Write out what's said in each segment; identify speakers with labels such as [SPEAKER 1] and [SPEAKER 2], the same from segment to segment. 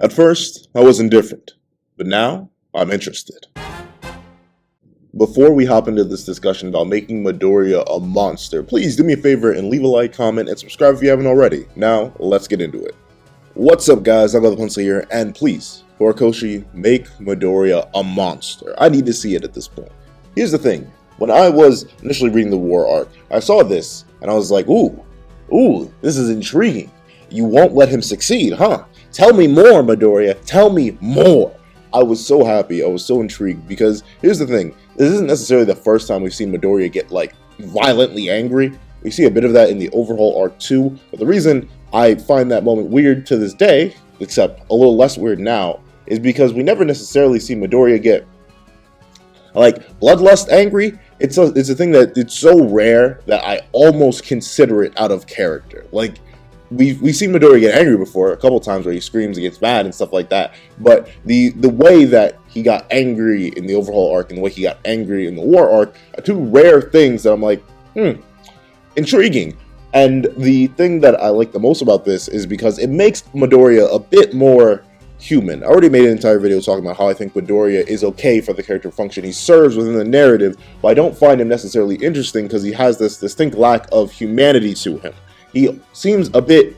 [SPEAKER 1] At first, I was indifferent, but now I'm interested. Before we hop into this discussion about making Midoriya a monster, please do me a favor and leave a like, comment, and subscribe if you haven't already. Now, let's get into it. What's up, guys? I'm Pencil here, and please, Horikoshi, make Midoriya a monster. I need to see it at this point. Here's the thing. When I was initially reading the war arc, I saw this, and I was like, ooh, this is intriguing. You won't let him succeed, huh? Tell me more, Midoriya. Tell me more. I was so happy. I was so intrigued because here's the thing. This isn't necessarily the first time we've seen Midoriya get violently angry. We see a bit of that in the overhaul arc too. But the reason I find that moment weird to this day, except a little less weird now, is because we never necessarily see Midoriya get bloodlust angry. It's a thing that it's so rare that I almost consider it out of character. We've seen Midoriya get angry before a couple times where he screams and gets mad and stuff like that, but the way that he got angry in the overhaul arc and the way he got angry in the war arc are two rare things that I'm like, intriguing. And the thing that I like the most about this is because it makes Midoriya a bit more human. I already made an entire video talking about how I think Midoriya is okay for the character function. He serves within the narrative, but I don't find him necessarily interesting because he has this distinct lack of humanity to him. He seems a bit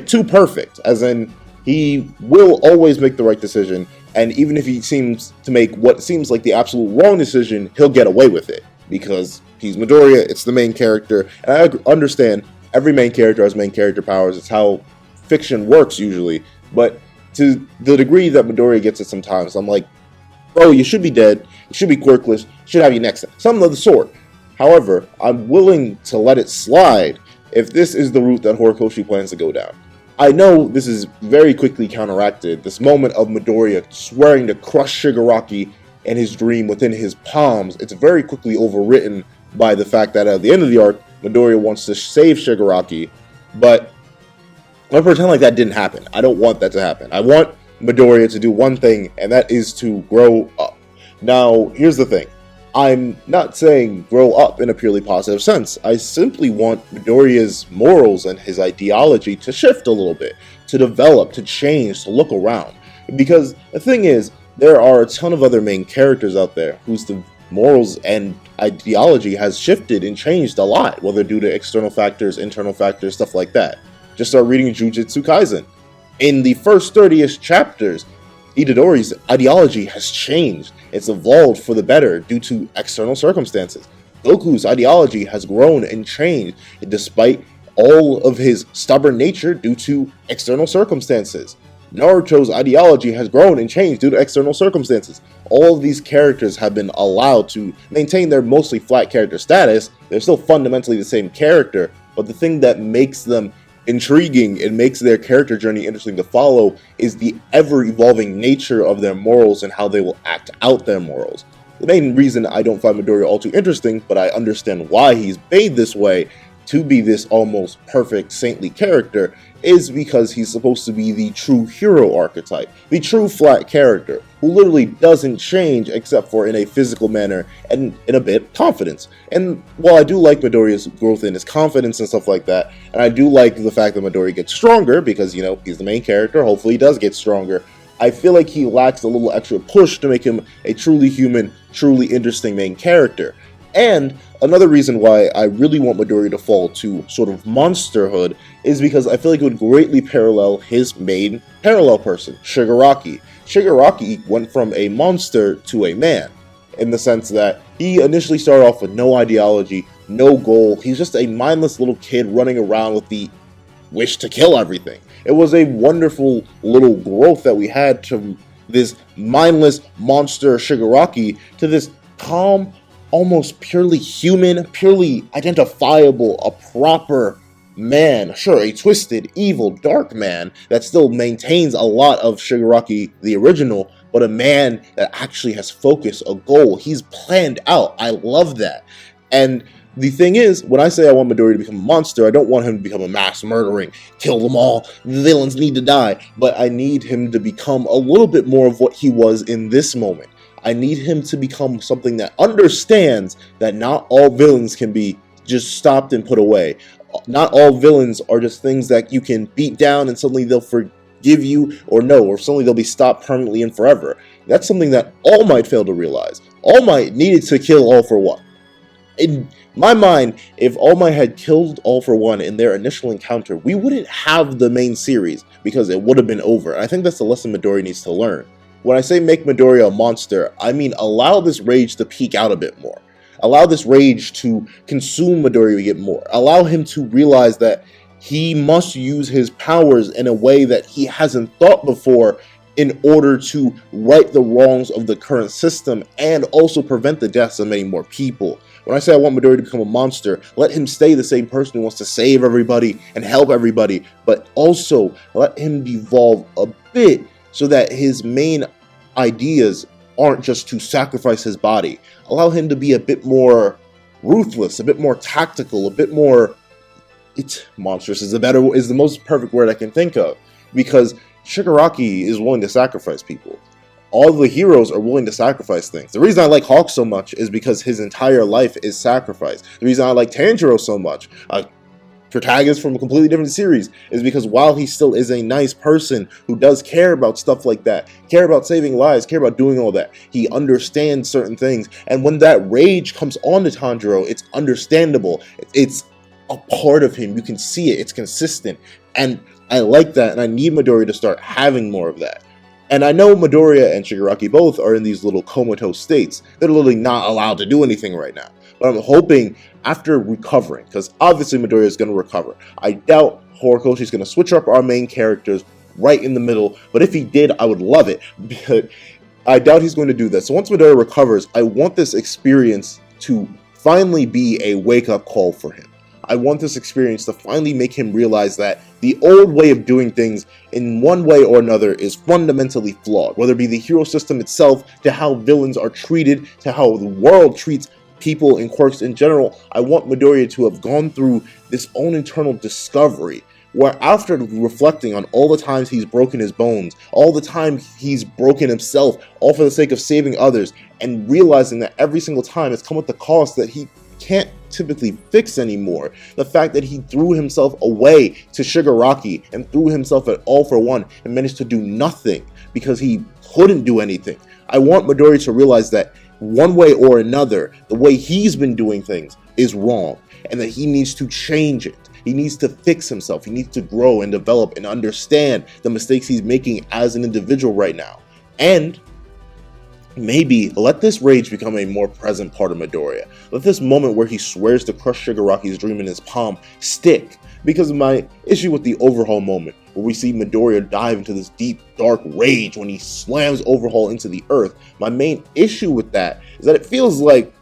[SPEAKER 1] too perfect, as in he will always make the right decision, and even if he seems to make what seems like the absolute wrong decision, he'll get away with it because he's Midoriya, it's the main character, and I understand every main character has main character powers. It's how fiction works usually, but to the degree that Midoriya gets it sometimes, I'm like, bro, you should be dead, you should be quirkless, should have you next, something of the sort. However, I'm willing to let it slide if this is the route that Horikoshi plans to go down. I know this is very quickly counteracted, this moment of Midoriya swearing to crush Shigaraki and his dream within his palms, it's very quickly overwritten by the fact that at the end of the arc, Midoriya wants to save Shigaraki, but I'm going to pretend like that didn't happen. I don't want that to happen. I want Midoriya to do one thing, and that is to grow up. Now, here's the thing. I'm not saying grow up in a purely positive sense. I simply want Midoriya's morals and his ideology to shift a little bit, to develop, to change, to look around. Because the thing is, there are a ton of other main characters out there whose morals and ideology has shifted and changed a lot, whether due to external factors, internal factors, stuff like that. Just start reading Jujutsu Kaisen. In the first 30-ish chapters, Itadori's ideology has changed. It's evolved for the better due to external circumstances. Goku's ideology has grown and changed despite all of his stubborn nature due to external circumstances. Naruto's ideology has grown and changed due to external circumstances. All of these characters have been allowed to maintain their mostly flat character status. They're still fundamentally the same character, but the thing that makes them intriguing and makes their character journey interesting to follow is the ever-evolving nature of their morals and how they will act out their morals. The main reason I don't find Midoriya all too interesting, but I understand why he's made this way to be this almost perfect saintly character, is because he's supposed to be the true hero archetype, the true flat character, who literally doesn't change except for in a physical manner and in a bit confidence. And while I do like Midoriya's growth in his confidence and stuff like that, and I do like the fact that Midoriya gets stronger because, he's the main character, hopefully he does get stronger, I feel like he lacks a little extra push to make him a truly human, truly interesting main character. And another reason why I really want Midoriya to fall to sort of monsterhood is because I feel like it would greatly parallel his main parallel person, Shigaraki. Shigaraki went from a monster to a man, in the sense that he initially started off with no ideology, no goal. He's just a mindless little kid running around with the wish to kill everything. It was a wonderful little growth that we had to this mindless monster Shigaraki to this calm, almost purely human, purely identifiable, a proper man. Sure, a twisted, evil, dark man that still maintains a lot of Shigaraki, the original, but a man that actually has focus, a goal. He's planned out. I love that. And the thing is, when I say I want Midoriya to become a monster, I don't want him to become a mass murdering, kill them all, the villains need to die, but I need him to become a little bit more of what he was in this moment. I need him to become something that understands that not all villains can be just stopped and put away. Not all villains are just things that you can beat down and suddenly they'll forgive you, or no, or suddenly they'll be stopped permanently and forever. That's something that All Might failed to realize. All Might needed to kill All for One. In my mind, if All Might had killed All for One in their initial encounter, we wouldn't have the main series, because it would have been over. And I think that's the lesson Midoriya needs to learn. When I say make Midoriya a monster, I mean allow this rage to peak out a bit more. Allow this rage to consume Midoriya a bit more. Allow him to realize that he must use his powers in a way that he hasn't thought before in order to right the wrongs of the current system and also prevent the deaths of many more people. When I say I want Midoriya to become a monster, let him stay the same person who wants to save everybody and help everybody, but also let him evolve a bit so that his main ideas aren't just to sacrifice his body. Allow him to be a bit more ruthless, a bit more tactical, a bit more... monstrous is the most perfect word I can think of, because Shigaraki is willing to sacrifice people. All the heroes are willing to sacrifice things. The reason I like Hawk so much is because his entire life is sacrifice. The reason I like Tanjiro so much, a protagonist from a completely different series, is because while he still is a nice person who does care about stuff like that, care about saving lives, care about doing all that, he understands certain things. And when that rage comes on to Tanjiro, it's understandable. It's a part of him. You can see it. It's consistent. And I like that, and I need Midoriya to start having more of that. And I know Midoriya and Shigaraki both are in these little comatose states. They're literally not allowed to do anything right now. But I'm hoping after recovering, because obviously Midoriya is going to recover. I doubt Horikoshi is going to switch up our main characters right in the middle. But if he did, I would love it. But I doubt he's going to do that. So once Midoriya recovers, I want this experience to finally be a wake-up call for him. I want this experience to finally make him realize that the old way of doing things in one way or another is fundamentally flawed, whether it be the hero system itself, to how villains are treated, to how the world treats people and quirks in general. I want Midoriya to have gone through this own internal discovery, where after reflecting on all the times he's broken his bones, all the time he's broken himself, all for the sake of saving others, and realizing that every single time it's come at the cost that he can't typically fix anymore. The fact that he threw himself away to Shigaraki and threw himself at All for One and managed to do nothing because he couldn't do anything. I want Midoriya to realize that one way or another, the way he's been doing things is wrong, and that he needs to change it. He needs to fix himself. He needs to grow and develop and understand the mistakes he's making as an individual right now. And maybe let this rage become a more present part of Midoriya. Let this moment where he swears to crush Shigaraki's dream in his palm stick. Because of my issue with the Overhaul moment, where we see Midoriya dive into this deep, dark rage when he slams Overhaul into the earth. My main issue with that is that it feels like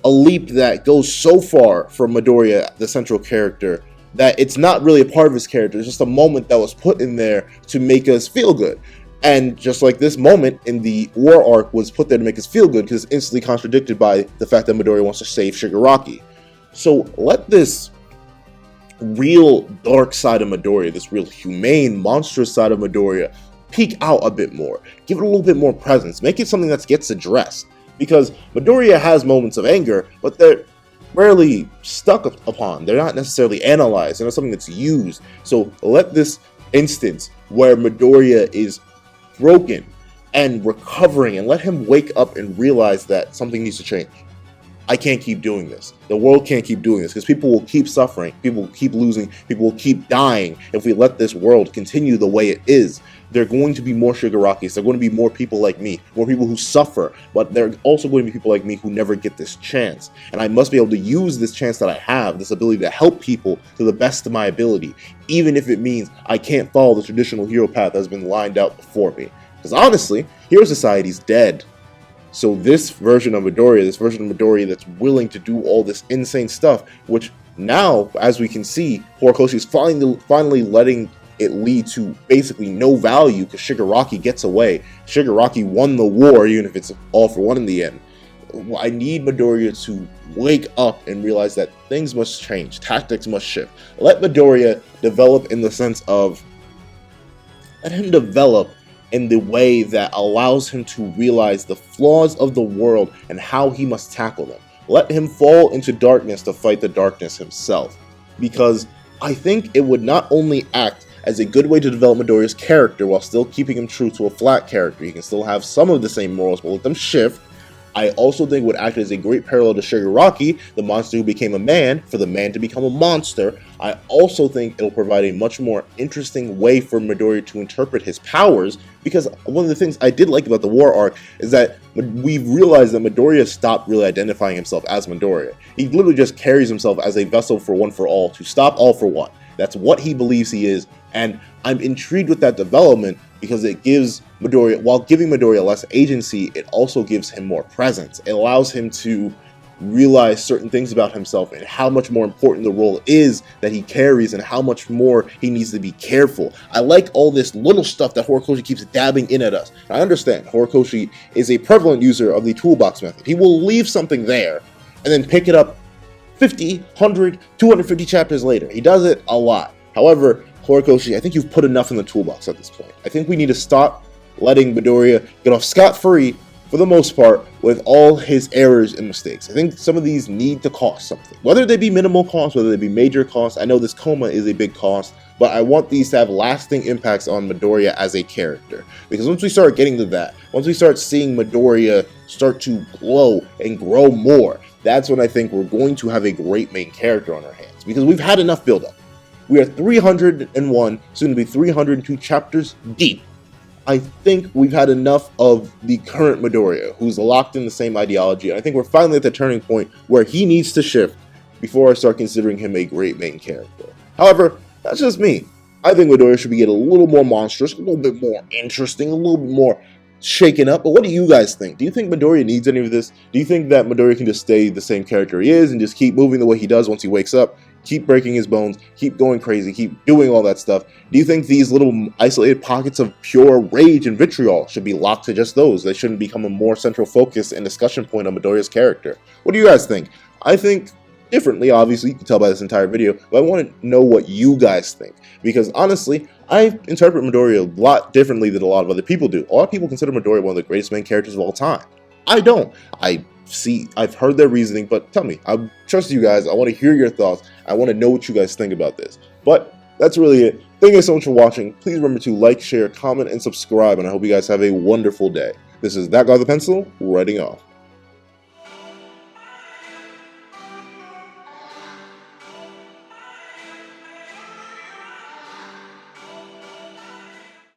[SPEAKER 1] a leap that goes so far from Midoriya, the central character, that it's not really a part of his character. It's just a moment that was put in there to make us feel good. And just like this moment in the war arc was put there to make us feel good, because it's instantly contradicted by the fact that Midoriya wants to save Shigaraki. So let this real dark side of Midoriya, this real humane, monstrous side of Midoriya, peek out a bit more. Give it a little bit more presence. Make it something that gets addressed. Because Midoriya has moments of anger, but they're rarely stuck upon. They're not necessarily analyzed. They're not something that's used. So let this instance where Midoriya is broken and recovering, and let him wake up and realize that something needs to change. I can't keep doing this. The world can't keep doing this, because people will keep suffering, people will keep losing, people will keep dying if we let this world continue the way it is. There are going to be more Shigarakis, there are going to be more people like me, more people who suffer, but there are also going to be people like me who never get this chance. And I must be able to use this chance that I have, this ability to help people to the best of my ability, even if it means I can't follow the traditional hero path that has been lined out before me. Because honestly, Hero Society's dead. So this version of Midoriya that's willing to do all this insane stuff, which now, as we can see, Horikoshi is finally letting it lead to basically no value, because Shigaraki gets away. Shigaraki won the war, even if it's All for One in the end. I need Midoriya to wake up and realize that things must change, tactics must shift. Let Midoriya develop in the sense of, let him develop in the way that allows him to realize the flaws of the world and how he must tackle them. Let him fall into darkness to fight the darkness himself. Because I think it would not only act as a good way to develop Midoriya's character while still keeping him true to a flat character. He can still have some of the same morals, but let them shift. I also think would act as a great parallel to Shigaraki, the monster who became a man, for the man to become a monster. I also think it'll provide a much more interesting way for Midoriya to interpret his powers, because one of the things I did like about the War arc is that we've realized that Midoriya stopped really identifying himself as Midoriya. He literally just carries himself as a vessel for One for All, to stop All for One. That's what he believes he is, and I'm intrigued with that development because it gives Midoriya, while giving Midoriya less agency, it also gives him more presence. It allows him to realize certain things about himself and how much more important the role is that he carries and how much more he needs to be careful. I like all this little stuff that Horikoshi keeps dabbing in at us. I understand Horikoshi is a prevalent user of the toolbox method. He will leave something there and then pick it up 50, 100, 250 chapters later. He does it a lot. However, Horikoshi, I think you've put enough in the toolbox at this point. I think we need to stop letting Midoriya get off scot-free, for the most part, with all his errors and mistakes. I think some of these need to cost something. Whether they be minimal costs, whether they be major costs, I know this coma is a big cost, but I want these to have lasting impacts on Midoriya as a character. Because once we start getting to that, once we start seeing Midoriya start to glow and grow more, that's when I think we're going to have a great main character on our hands. Because we've had enough build-up. We are 301, soon to be 302 chapters deep. I think we've had enough of the current Midoriya, who's locked in the same ideology, and I think we're finally at the turning point where he needs to shift before I start considering him a great main character. However, that's just me. I think Midoriya should be getting a little more monstrous, a little bit more interesting, a little bit more shaken up. But what do you guys think? Do you think Midoriya needs any of this? Do you think that Midoriya can just stay the same character he is and just keep moving the way he does once he wakes up? Keep breaking his bones, keep going crazy, keep doing all that stuff? Do you think these little isolated pockets of pure rage and vitriol should be locked to just those? They shouldn't become a more central focus and discussion point on Midoriya's character. What do you guys think? I think differently, obviously, you can tell by this entire video, but I want to know what you guys think. Because honestly, I interpret Midoriya a lot differently than a lot of other people do. A lot of people consider Midoriya one of the greatest main characters of all time. I don't. I've heard their reasoning, but tell me, I trust you guys. I want to hear your thoughts. I want to know what you guys think about this. But that's really it. Thank you so much for watching. Please remember to like, share, comment, and subscribe, and I hope you guys have a wonderful day. This is That Guy with the Pencil, writing off.